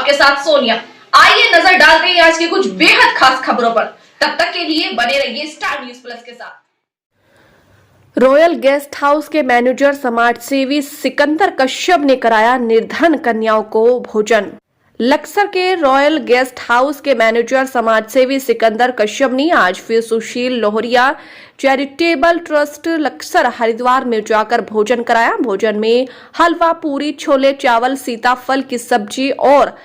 आपके साथ सोनिया। आइए नजर डालते हैं आज की कुछ बेहद खास खबरों पर। तब तक के लिए बने रहिए स्टार न्यूज प्लस के साथ। रॉयल गेस्ट हाउस के मैनेजर समाजसेवी सिकंदर कश्यप ने कराया निर्धन कन्याओं को भोजन। लक्सर के रॉयल गेस्ट हाउस के मैनेजर समाजसेवी सिकंदर कश्यप ने आज फिर सुशील लोहरिया चैरिटेबल ट्रस्ट लक्सर हरिद्वार में जाकर भोजन कराया। भोजन में हलवा, पूरी, छोले, चावल, सीताफल की सब्जी और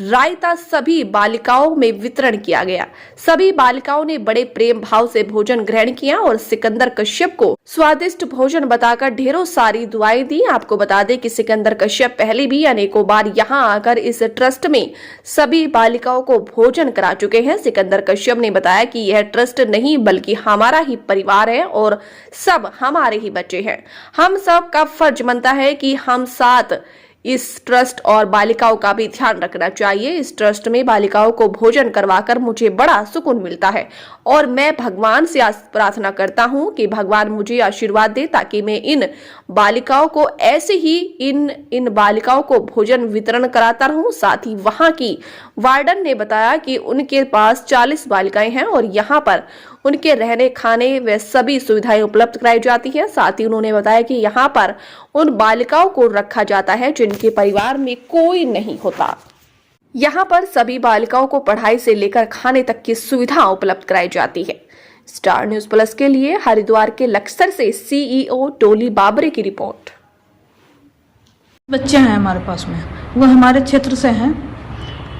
रायता सभी बालिकाओं में वितरण किया गया। सभी बालिकाओं ने बड़े प्रेम भाव से भोजन ग्रहण किया और सिकंदर कश्यप को स्वादिष्ट भोजन बताकर ढेरों सारी दुआएं दी। आपको बता दें कि सिकंदर कश्यप पहले भी अनेकों बार यहां आकर इस ट्रस्ट में सभी बालिकाओं को भोजन करा चुके हैं। सिकंदर कश्यप ने बताया कि यह ट्रस्ट नहीं बल्कि हमारा ही परिवार है और सब हमारे ही बच्चे हैं। हम सब का फर्ज बनता है कि हम साथ इस ट्रस्ट और बालिकाओं का भी ध्यान रखना चाहिए। इस ट्रस्ट में बालिकाओं को भोजन करवाकर मुझे बड़ा सुकून मिलता है और मैं भगवान से प्रार्थना करता हूं कि भगवान मुझे आशीर्वाद दे ताकि मैं इन बालिकाओं को ऐसे ही इन बालिकाओं को भोजन वितरण कराता रहूं। साथ ही वहां की वार्डन ने बताया कि उनके पास 40 बालिकाएं हैं और यहां पर उनके रहने, खाने व सभी सुविधाएं उपलब्ध कराई जाती है। साथ ही उन्होंने बताया कि यहाँ पर उन बालिकाओं को रखा जाता है जिनके परिवार में कोई नहीं होता। यहाँ पर सभी बालिकाओं को पढ़ाई से लेकर खाने तक की सुविधा उपलब्ध कराई जाती है। स्टार न्यूज प्लस के लिए हरिद्वार के लक्सर से सीईओ टोली बाबरे की रिपोर्ट। बच्चे हैं हमारे पास में, वो हमारे क्षेत्र से हैं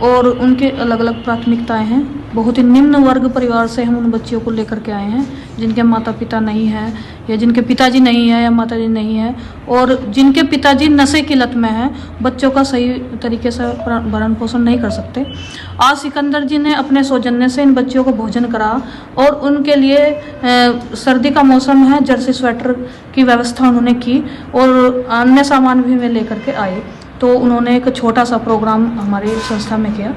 और उनके अलग अलग प्राथमिकताएं हैं। बहुत ही निम्न वर्ग परिवार से हम उन बच्चियों को लेकर के आए हैं जिनके माता पिता नहीं हैं या जिनके पिताजी नहीं है या माताजी नहीं है और जिनके पिताजी नशे की लत में हैं, बच्चों का सही तरीके से भरण पोषण नहीं कर सकते। आज सिकंदर जी ने अपने सौजन्य से इन बच्चियों को भोजन करा और उनके लिए सर्दी का मौसम है, जर्सी स्वेटर की व्यवस्था उन्होंने की और अन्य सामान भी मैं लेकर के आई। तो उन्होंने एक छोटा सा प्रोग्राम हमारी संस्था में किया।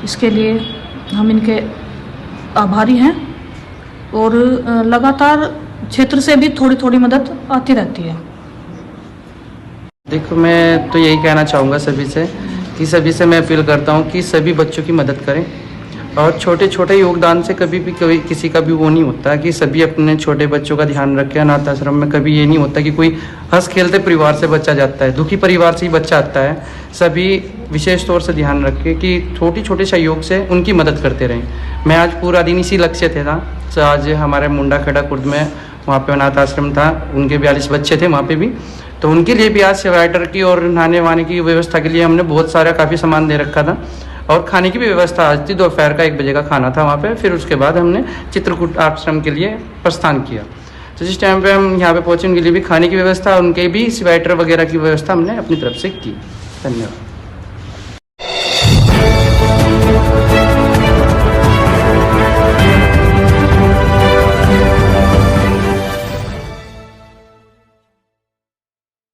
इसके लिए हम इनके आभारी हैं और लगातार क्षेत्र से भी थोड़ी थोड़ी मदद आती रहती है। देखो, मैं तो यही कहना चाहूँगा सभी से मैं अपील करता हूँ कि सभी बच्चों की मदद करें और छोटे छोटे योगदान से कभी किसी का भी वो नहीं होता कि सभी अपने छोटे बच्चों का ध्यान रखें। अनाथ आश्रम में कभी ये नहीं होता कि कोई हंस खेलते परिवार से बच्चा जाता है, दुखी परिवार से ही बच्चा आता है। सभी विशेष तौर से ध्यान रखें कि छोटे छोटे सहयोग से उनकी मदद करते रहें। मैं आज पूरा दिन इसी लक्ष्य थे था। तो आज हमारे मुंडा खेड़ा कुर्द में वहाँ पे अनाथ आश्रम था, उनके 42 बच्चे थे वहाँ पे भी, तो उनके लिए भी आज स्वेटर की और नहाने वहाने की व्यवस्था के लिए हमने बहुत सारा काफ़ी सामान दे रखा था और खाने की भी व्यवस्था आज थी। दोपहर का 1 बजे का खाना था वहाँ पे। फिर उसके बाद हमने चित्रकूट आश्रम के लिए प्रस्थान किया। तो जिस टाइम पे हम यहाँ पे पहुँचे उनके लिए भी खाने की व्यवस्था, उनके भी स्वेटर वगैरह की व्यवस्था हमने अपनी तरफ से की। धन्यवाद।